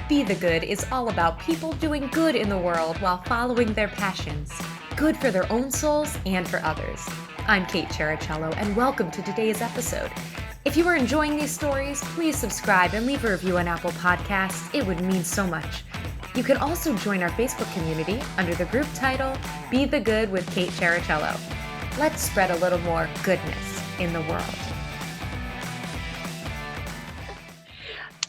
Be the Good is all about people doing good in the world while following their passions. Good for their own souls and for others. I'm Kate Chericello, and welcome to today's episode. If you are enjoying these stories, please subscribe and leave a review on Apple Podcasts. It would mean so much. You can also join our Facebook community under the group title, Be the Good with Kate Chericello. Let's spread a little more goodness in the world.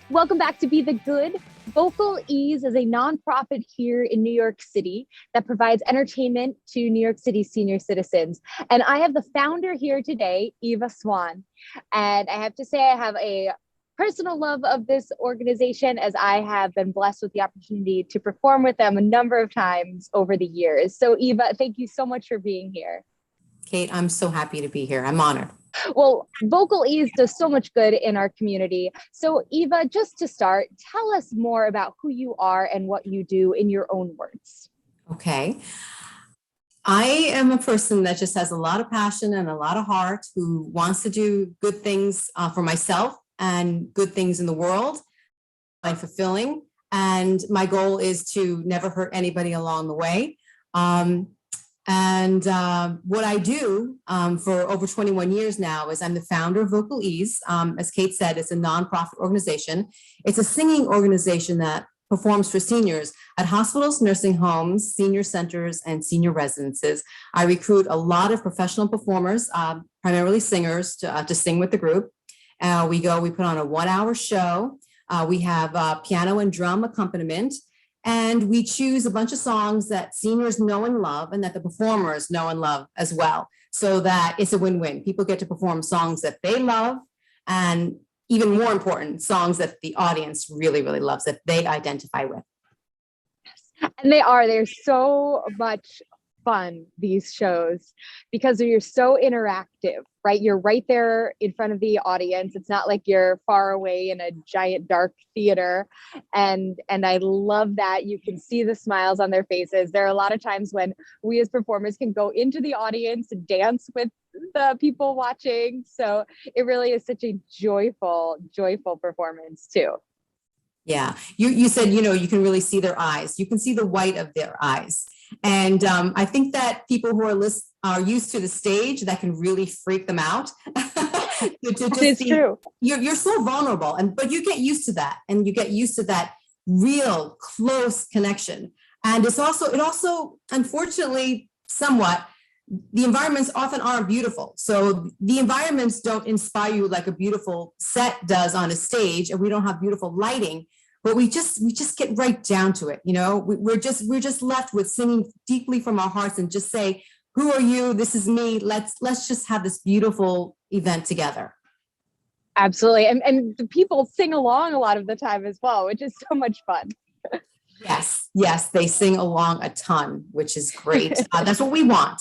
Welcome back to Be the Good. Vocal Ease is a nonprofit here in New York City that provides entertainment to New York City senior citizens. And I have the founder here today, Eva Swan. And I have to say I have a personal love of this organization as I have been blessed with the opportunity to perform with them a number of times over the years. So Eva, thank you so much for being here. Kate, I'm so happy to be here. I'm honored. Well, Vocal Ease does so much good in our community. So Eva, just to start, tell us more about who you are and what you do in your own words. Okay. I am a person that just has a lot of passion and a lot of heart, who wants to do good things for myself and good things in the world. I'm fulfilling. And my goal is to never hurt anybody along the way. What I do for over 21 years now is I'm the founder of Vocal Ease. As Kate said, it's a nonprofit organization. It's a singing organization that performs for seniors at hospitals, nursing homes, senior centers, and senior residences. I recruit a lot of professional performers, primarily singers, to sing with the group. We put on a 1-hour show. We have piano and drum accompaniment. And we choose a bunch of songs that seniors know and love and that the performers know and love as well, so that it's a win-win. People get to perform songs that they love, and even more important, songs that the audience really, really loves, that they identify with. And they're so much fun, these shows, because you're so interactive, right? You're right there in front of the audience. It's not like you're far away in a giant dark theater. And I love that you can see the smiles on their faces. There are a lot of times when we as performers can go into the audience and dance with the people watching. So it really is such a joyful performance too. Yeah, you said, you can really see their eyes. You can see the white of their eyes. And I think that people who are used to the stage, that can really freak them out. It's true. You're so vulnerable, but you get used to that, and you get used to that real close connection. And it also, unfortunately, somewhat, the environments often aren't beautiful. So the environments don't inspire you like a beautiful set does on a stage, and we don't have beautiful lighting. But we just get right down to it. We're just left with singing deeply from our hearts and just say, who are you? This is me. Let's just have this beautiful event together. Absolutely. And the people sing along a lot of the time as well, which is so much fun. Yes, they sing along a ton, which is great. That's what we want.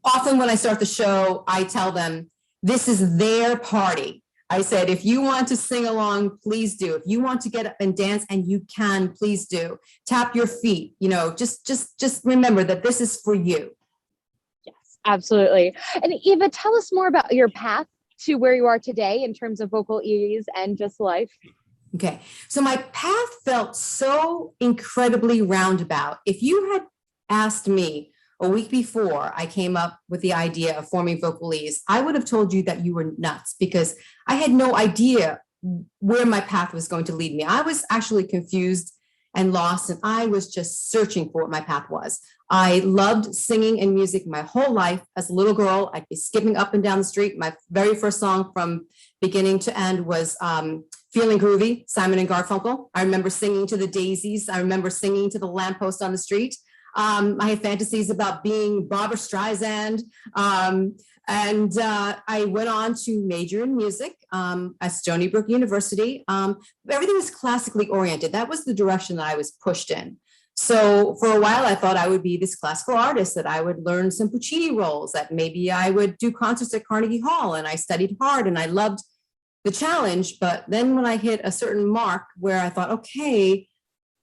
Often when I start the show, I tell them, this is their party. I said, if you want to sing along, please do. If you want to get up and dance, and you can, please do. Tap your feet, just remember that this is for you. Yes, absolutely. And Eva, tell us more about your path to where you are today in terms of Vocal Ease and just life. Okay, so my path felt so incredibly roundabout. If you had asked me a week before I came up with the idea of forming Vocal Ease, I would have told you that you were nuts, because I had no idea where my path was going to lead me. I was actually confused and lost, and I was just searching for what my path was. I loved singing and music my whole life. As a little girl, I'd be skipping up and down the street. My very first song from beginning to end was Feeling Groovy, Simon and Garfunkel. I remember singing to the daisies. I remember singing to the lamppost on the street. I had fantasies about being Barbra Streisand. I went on to major in music at Stony Brook University. Everything was classically oriented. That was the direction that I was pushed in. So for a while, I thought I would be this classical artist, that I would learn some Puccini roles, that maybe I would do concerts at Carnegie Hall. And I studied hard and I loved the challenge. But then when I hit a certain mark where I thought, okay,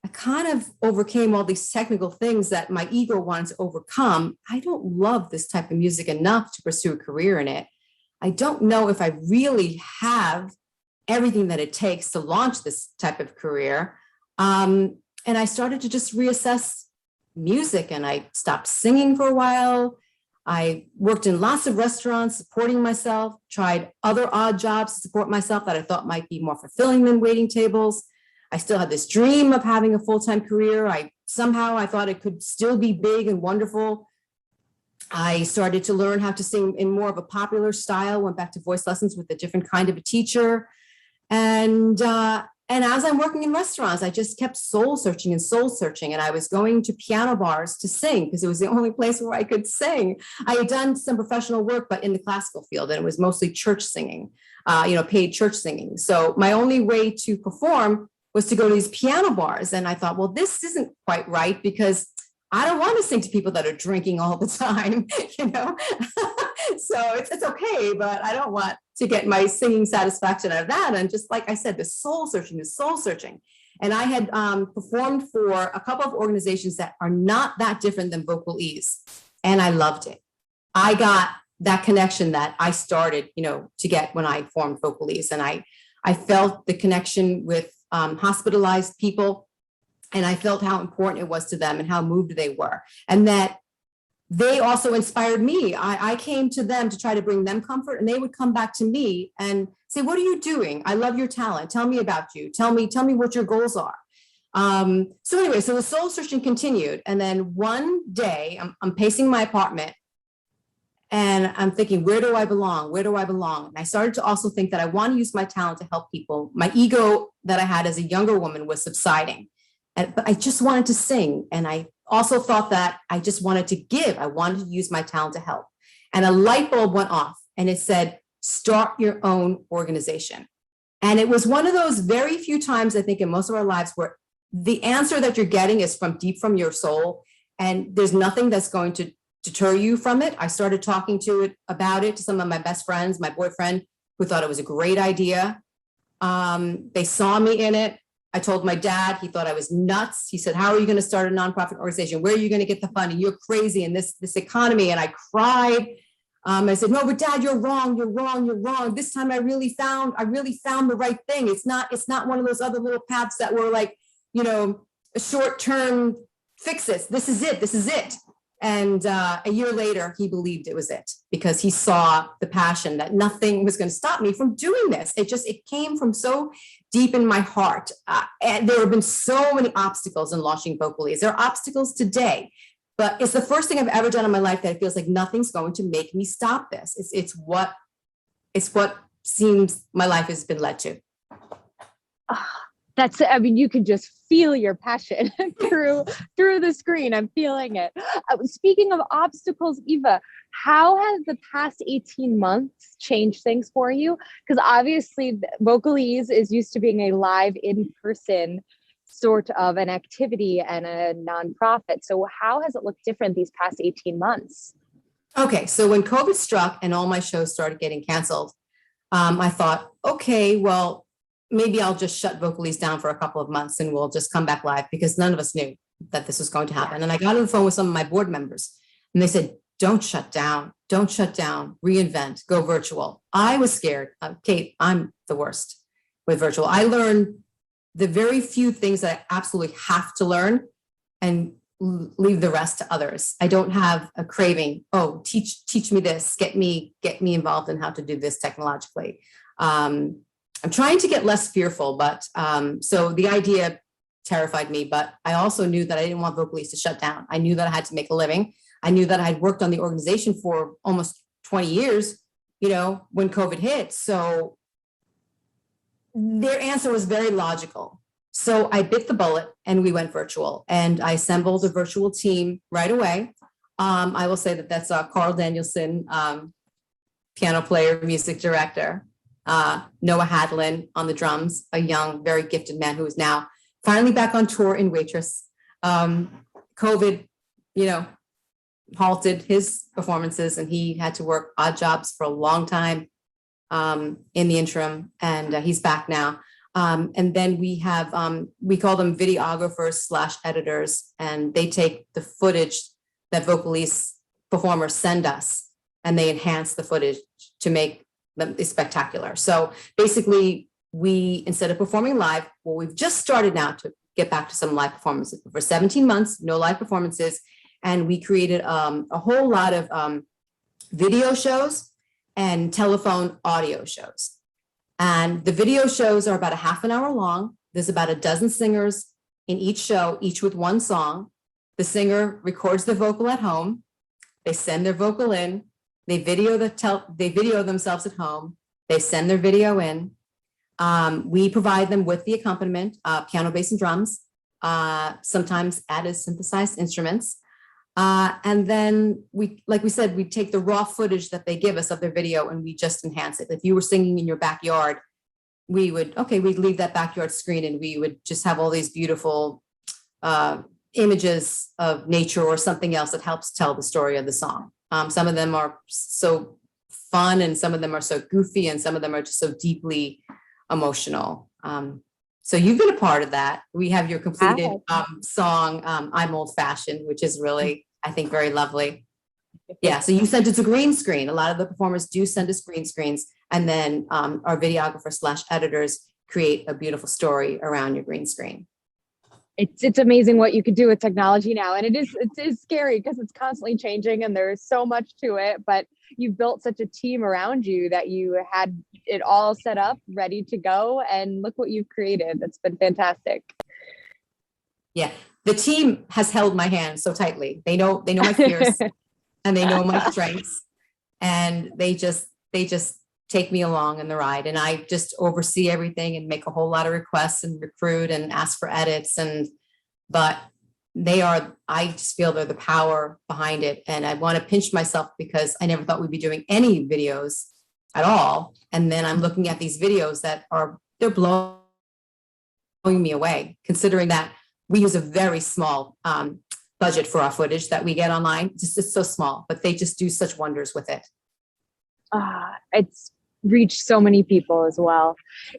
I kind of overcame all these technical things that my ego wanted to overcome. I don't love this type of music enough to pursue a career in it. I don't know if I really have everything that it takes to launch this type of career. And I started to just reassess music, and I stopped singing for a while. I worked in lots of restaurants, supporting myself, tried other odd jobs to support myself that I thought might be more fulfilling than waiting tables. I still had this dream of having a full-time career. I thought it could still be big and wonderful. I started to learn how to sing in more of a popular style, went back to voice lessons with a different kind of a teacher. And as I'm working in restaurants, I just kept soul searching. And I was going to piano bars to sing because it was the only place where I could sing. I had done some professional work, but in the classical field, and it was mostly church singing, paid church singing. So my only way to perform was to go to these piano bars. And I thought, well, this isn't quite right because I don't want to sing to people that are drinking all the time, So it's okay, but I don't want to get my singing satisfaction out of that. And just like I said, the soul searching. And I had performed for a couple of organizations that are not that different than Vocal Ease. And I loved it. I got that connection that I started, to get when I formed Vocal Ease. And I felt the connection with hospitalized people. And I felt how important it was to them and how moved they were. And that they also inspired me. I came to them to try to bring them comfort, and they would come back to me and say, what are you doing? I love your talent. Tell me about you. Tell me what your goals are. So the soul searching continued. And then one day I'm pacing my apartment and I'm thinking, where do I belong? Where do I belong? And I started to also think that I want to use my talent to help people. My ego that I had as a younger woman was subsiding. But I just wanted to sing. And I also thought that I just wanted to give. I wanted to use my talent to help. And a light bulb went off and it said, start your own organization. And it was one of those very few times, I think, in most of our lives where the answer that you're getting is from deep from your soul. And there's nothing that's going to deter you from it. I started talking about it to some of my best friends, my boyfriend, who thought it was a great idea. They saw me in it. I told my dad, he thought I was nuts. He said, how are you going to start a nonprofit organization? Where are you going to get the funding? You're crazy in this economy. And I cried. I said, no, but Dad, you're wrong. This time I really found the right thing. It's not one of those other little paths that were like, short-term fixes. This is it. And a year later, he believed it was it because he saw the passion that nothing was going to stop me from doing this. It came from so deep in my heart. And there have been so many obstacles in launching Vocal Ease. There are obstacles today, but it's the first thing I've ever done in my life that it feels like nothing's going to make me stop this. It's what seems my life has been led to. You can just feel your passion through the screen. I'm feeling it. Speaking of obstacles, Eva, how has the past 18 months changed things for you? Because obviously Vocal Ease is used to being a live in-person sort of an activity and a nonprofit. So how has it looked different these past 18 months? Okay, so when COVID struck and all my shows started getting canceled, I thought, okay, well, maybe I'll just shut Vocal Ease down for a couple of months and we'll just come back live because none of us knew that this was going to happen. And I got on the phone with some of my board members and they said, don't shut down, reinvent, go virtual. I was scared. Kate, I'm the worst with virtual. I learned the very few things that I absolutely have to learn and leave the rest to others. I don't have a craving. Oh, teach me this, get me involved in how to do this technologically. I'm trying to get less fearful, but so the idea terrified me, but I also knew that I didn't want Vocal Ease to shut down. I knew that I had to make a living. I knew that I had worked on the organization for almost 20 years, when COVID hit. So their answer was very logical. So I bit the bullet and we went virtual and I assembled a virtual team right away. I will say that that's Carl Danielson, piano player, music director. Noah Hadlin on the drums, a young, very gifted man who is now finally back on tour in Waitress. COVID, halted his performances and he had to work odd jobs for a long time in the interim, and he's back now. And then we have, we call them videographers / editors, and they take the footage that Vocal Ease performers send us and they enhance the footage to make them spectacular. So basically we, instead of performing live, well, we've just started now to get back to some live performances. For 17 months, no live performances. And we created a whole lot of video shows and telephone audio shows. And the video shows are about a half an hour long. There's about a dozen singers in each show, each with one song. The singer records their vocal at home. They send their vocal in. They video themselves at home. They send their video in. We provide them with the accompaniment, piano, bass, and drums, sometimes added synthesized instruments. And then like we said, we take the raw footage that they give us of their video and we just enhance it. If you were singing in your backyard, we'd leave that backyard screen and we would just have all these beautiful images of nature or something else that helps tell the story of the song. Some of them are so fun and some of them are so goofy and some of them are just so deeply emotional. So you've been a part of that. We have your completed song, I'm Old Fashioned, which is really, I think, very lovely. Yeah, so you sent it to green screen. A lot of the performers do send us green screens, and then our videographer / editors create a beautiful story around your green screen. It's amazing what you could do with technology now. And it is scary because it's constantly changing and there's so much to it, but you've built such a team around you that you had it all set up, ready to go. And look what you've created. That's been fantastic. Yeah, the team has held my hand so tightly. They know my fears and they know my strengths, and they just take me along in the ride, and I just oversee everything and make a whole lot of requests and recruit and ask for edits. But I just feel they're the power behind it. And I want to pinch myself because I never thought we'd be doing any videos at all. And then I'm looking at these videos they're blowing me away, considering that we use a very small budget for our footage that we get online. It's so small, but they just do such wonders with it. It's reached so many people as well.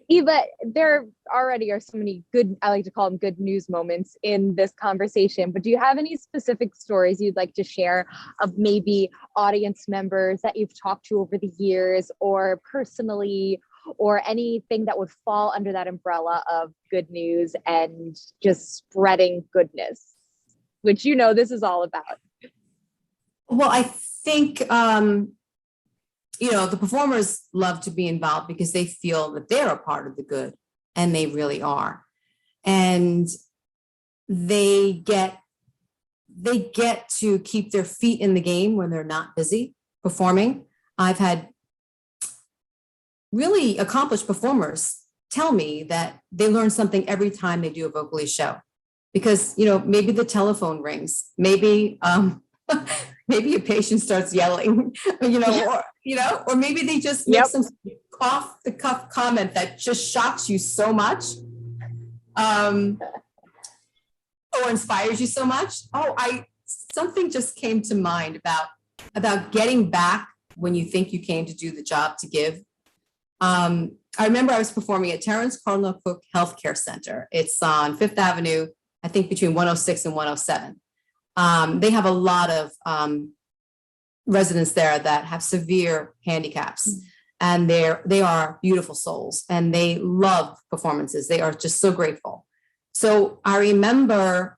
Eva, there already are so many good, I like to call them good news moments in this conversation, but do you have any specific stories you'd like to share of maybe audience members that you've talked to over the years, or personally, or anything that would fall under that umbrella of good news and just spreading goodness, which this is all about? Well, I think the performers love to be involved because they feel that they're a part of the good, and they really are. And they get to keep their feet in the game when they're not busy performing. I've had really accomplished performers tell me that they learn something every time they do a Vocally show, because, maybe the telephone rings, maybe, maybe a patient starts yelling, or maybe they just make some off the cuff comment that just shocks you so much, or inspires you so much. Something just came to mind about getting back when you think you came to do the job to give. I remember I was performing at Terrence Cardinal Cook Healthcare Center. It's on Fifth Avenue, I think between 106 and 107. They have a lot of residents there that have severe handicaps, and they are beautiful souls, and they love performances. They are just so grateful. So I remember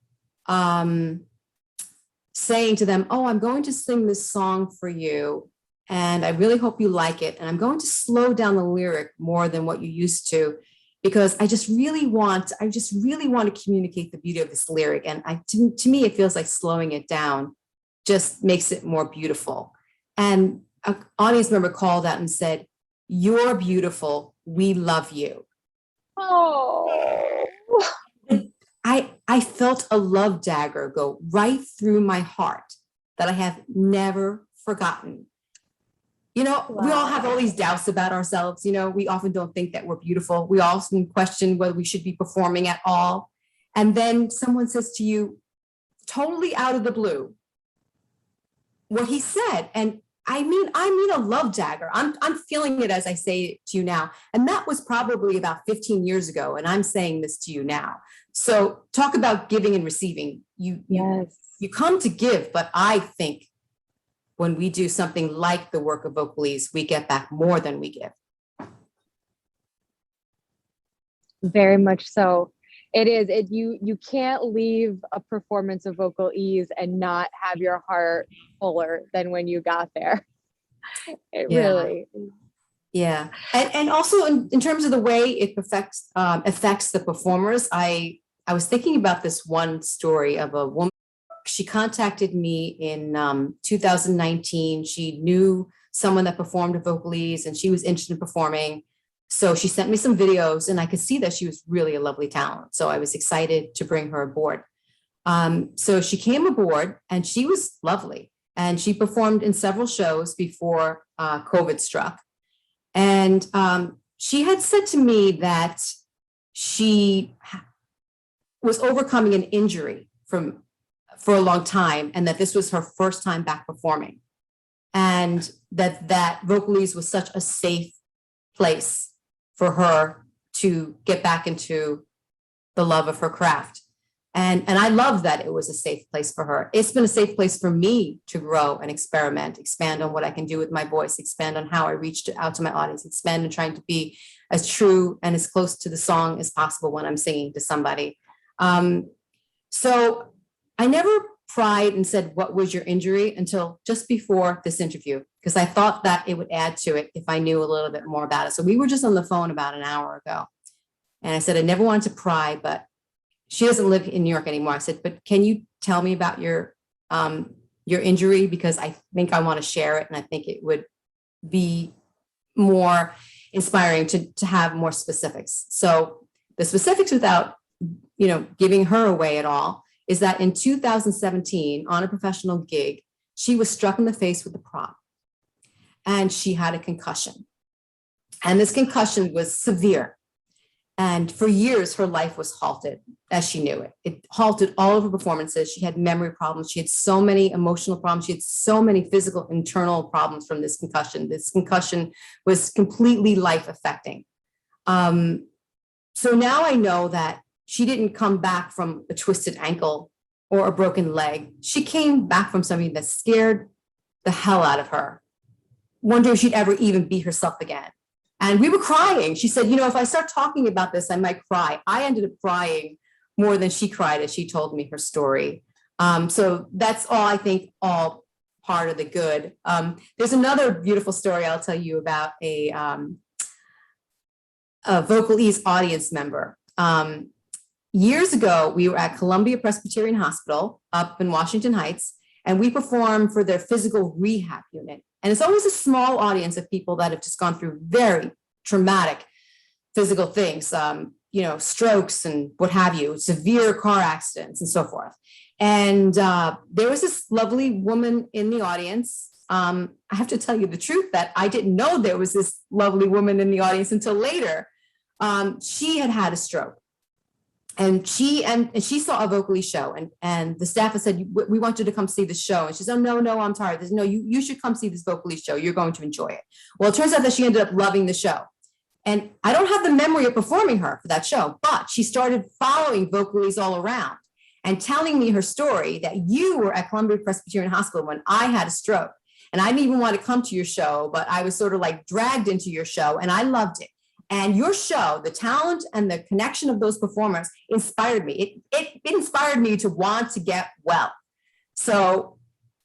saying to them, I'm going to sing this song for you, and I really hope you like it. And I'm going to slow down the lyric more than what you used to, because I just really want to communicate the beauty of this lyric. And to me, it feels like slowing it down just makes it more beautiful. And an audience member called out and said, "You're beautiful. We love you." Oh, I felt a love dagger go right through my heart that I have never forgotten. We all have all these doubts about ourselves. We often don't think that we're beautiful. We often question whether we should be performing at all. And then someone says to you, totally out of the blue, what he said. And I mean a love dagger. I'm feeling it as I say it to you now. And that was probably about 15 years ago. And I'm saying this to you now. So talk about giving and receiving. You come to give, but I think when we do something like the work of Vocalese, we get back more than we give. Very much so. It is. You can't leave a performance of Vocal Ease and not have your heart fuller than when you got there. It Yeah. really. Yeah. And also in terms of the way it affects the performers, I was thinking about this one story of a woman. She contacted me in 2019. She knew someone that performed at Vocalese and she was interested in performing. So she sent me some videos and I could see that she was really a lovely talent. So I was excited to bring her aboard. So she came aboard and she was lovely. And she performed in several shows before COVID struck. And she had said to me that she was overcoming an injury for a long time, and that this was her first time back performing, and that Vocalese was such a safe place for her to get back into the love of her craft. And I love that it was a safe place for her. It's been a safe place for me to grow and experiment, expand on what I can do with my voice, expand on how I reach out to my audience, expand on trying to be as true and as close to the song as possible when I'm singing to somebody. So I never pried and said, what was your injury, until just before this interview, because I thought that it would add to it if I knew a little bit more about it. So we were just on the phone about an hour ago. And I said, I never wanted to pry, but she doesn't live in New York anymore. I said, but can you tell me about your injury? Because I think I want to share it. And I think it would be more inspiring to have more specifics. So the specifics, without, giving her away at all, is that in 2017, on a professional gig, she was struck in the face with a prop and she had a concussion. And this concussion was severe. And for years, her life was halted as she knew it. It halted all of her performances. She had memory problems. She had so many emotional problems. She had so many physical, internal problems from this concussion. This concussion was completely life affecting. So now I know that she didn't come back from a twisted ankle or a broken leg. She came back from something that scared the hell out of her, wondering if she'd ever even be herself again. And we were crying. She said, if I start talking about this, I might cry. I ended up crying more than she cried as she told me her story. So that's all, I think, all part of the good. There's another beautiful story I'll tell you about a Vocalese audience member. Years ago, we were at Columbia Presbyterian Hospital up in Washington Heights, and we performed for their physical rehab unit. And it's always a small audience of people that have just gone through very traumatic physical things, strokes and what have you, severe car accidents and so forth. And there was this lovely woman in the audience. I have to tell you the truth that I didn't know there was this lovely woman in the audience until later. She had a stroke. And she saw a Vocalese show, and the staff had said, we want you to come see the show. And she said, no, I'm tired. There's no, you should come see this Vocalese show. You're going to enjoy it. Well, it turns out that she ended up loving the show. And I don't have the memory of performing her for that show, but she started following Vocalese all around and telling me her story, that you were at Columbia Presbyterian Hospital when I had a stroke. And I didn't even want to come to your show, but I was sort of like dragged into your show, and I loved it. And your show, the talent and the connection of those performers inspired me. It inspired me to want to get well. So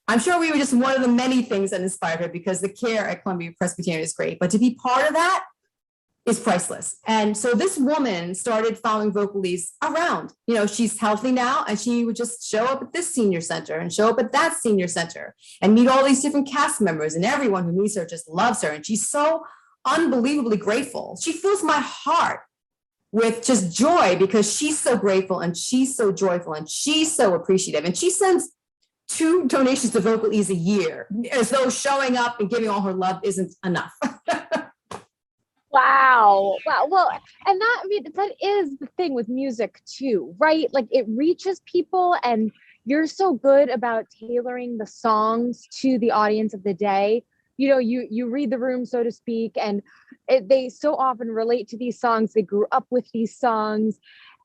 I'm sure we were just one of the many things that inspired her, because the care at Columbia Presbyterian is great. But to be part of that is priceless. And so this woman started following Vocalese around. She's healthy now, and she would just show up at this senior center and show up at that senior center and meet all these different cast members, and everyone who meets her just loves her. And she's so unbelievably grateful. She fills my heart with just joy, because she's so grateful and she's so joyful and she's so appreciative. And she sends 2 donations to Vocalese a year, as though showing up and giving all her love isn't enough. Wow. Well, and that is the thing with music too, right? Like, it reaches people, and you're so good about tailoring the songs to the audience of the day. You read the room, so to speak, and they so often relate to these songs. They grew up with these songs.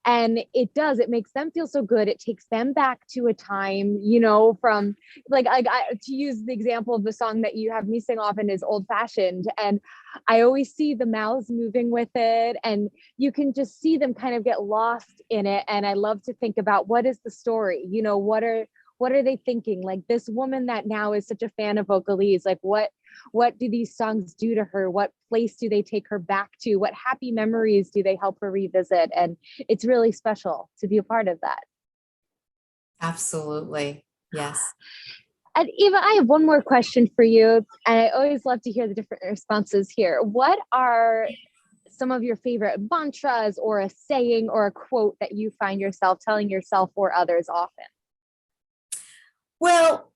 And it makes them feel so good. It takes them back to a time, from to use the example of the song that you have me sing often is Old Fashioned. And I always see the mouths moving with it, and you can just see them kind of get lost in it. And I love to think about, what is the story? What are they thinking? Like, this woman that now is such a fan of Vocalese, like what do these songs do to her? What place do they take her back to? What happy memories do they help her revisit? And it's really special to be a part of that. Absolutely. Yes. And Eva, I have one more question for you. And I always love to hear the different responses here. What are some of your favorite mantras or a saying or a quote that you find yourself telling yourself or others often? Well,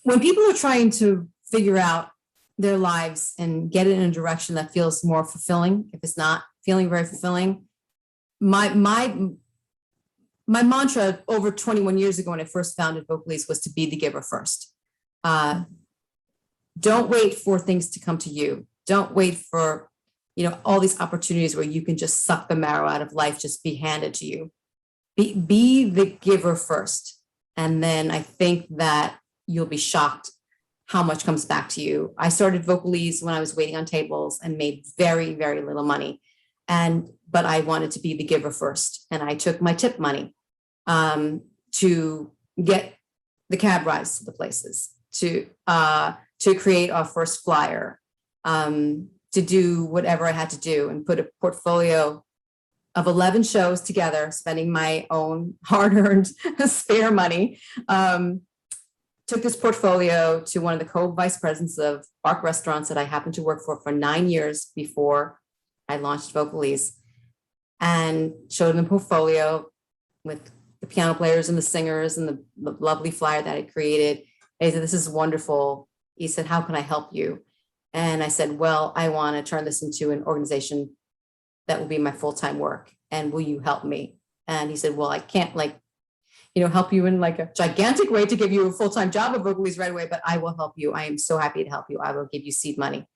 when people are trying to figure out their lives and get it in a direction that feels more fulfilling, if it's not feeling very fulfilling, my mantra over 21 years ago when I first founded Vocalese was to be the giver first. Don't wait for things to come to you. Don't wait for, all these opportunities where you can just suck the marrow out of life, just be handed to you. Be the giver first. And then I think that you'll be shocked how much comes back to you. I started Vocalese when I was waiting on tables and made very, very little money. But I wanted to be the giver first. And I took my tip money to get the cab rides to the places, to create our first flyer, to do whatever I had to do and put a portfolio of 11 shows together, spending my own hard-earned spare money. Took this portfolio to one of the co-vice presidents of Bark Restaurants that I happened to work for 9 years before I launched Vocalese, and showed him the portfolio with the piano players and the singers and the lovely flyer that I created. And he said, "This is wonderful." He said, "How can I help you?" And I said, "Well, I want to turn this into an organization that will be my full-time work. And will you help me?" And he said, "Well, I can't help you in like a gigantic way to give you a full-time job at Vocalese right away, but I will help you. I am so happy to help you. I will give you seed money."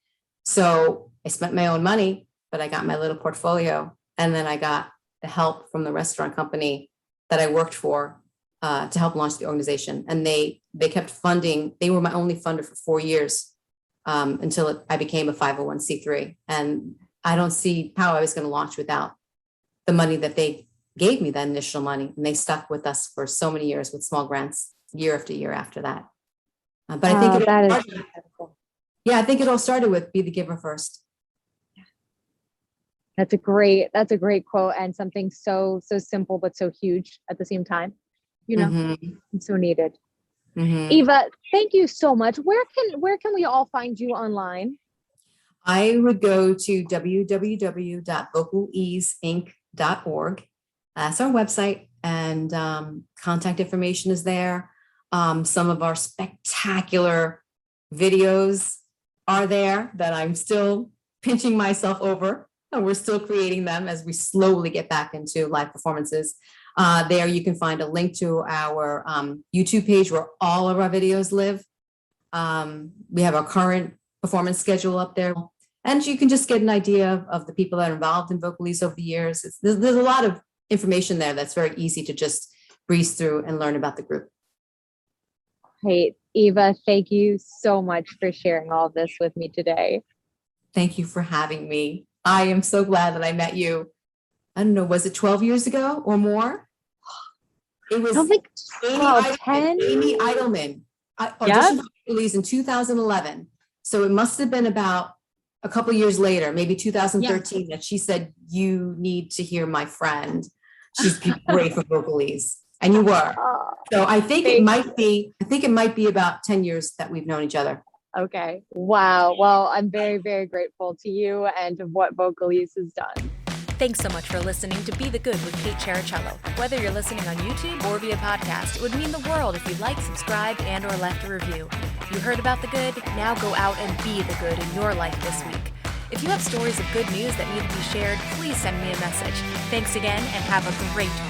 So I spent my own money, but I got my little portfolio. And then I got the help from the restaurant company that I worked for to help launch the organization. And they kept funding. They were my only funder for 4 years until I became a 501c3. And I don't see how I was going to launch without the money that they gave me, that initial money. And they stuck with us for so many years with small grants, year after year after that. But I think I think it all started with be the giver first. That's a great quote, and something so simple but so huge at the same time. And so needed. Mm-hmm. Eva, thank you so much. Where can we all find you online? I would go to www.vocaleaseinc.org. That's our website, and contact information is there. Some of our spectacular videos are there that I'm still pinching myself over, and we're still creating them as we slowly get back into live performances. There you can find a link to our YouTube page where all of our videos live. We have our current performance schedule up there, and you can just get an idea of the people that are involved in Vocalese over the years. There's a lot of information there that's very easy to just breeze through and learn about the group. Great. Eva, thank you so much for sharing all of this with me today. Thank you for having me. I am so glad that I met you. I don't know, was it 12 years ago or more? It was like 10. Amy Idleman auditioned for Vocalese in 2011. So it must have been about a couple years later, maybe 2013, that she said, "You need to hear my friend. She's great for Vocalese." And you were. So I think it might be about 10 years that we've known each other. Okay. Wow. Well, I'm very, very grateful to you and to what Vocalese has done. Thanks so much for listening to Be the Good with Kate Chericello. Whether you're listening on YouTube or via podcast, it would mean the world if you liked, subscribed, and or left a review. You heard about the good? Now go out and be the good in your life this week. If you have stories of good news that need to be shared, please send me a message. Thanks again, and have a great week.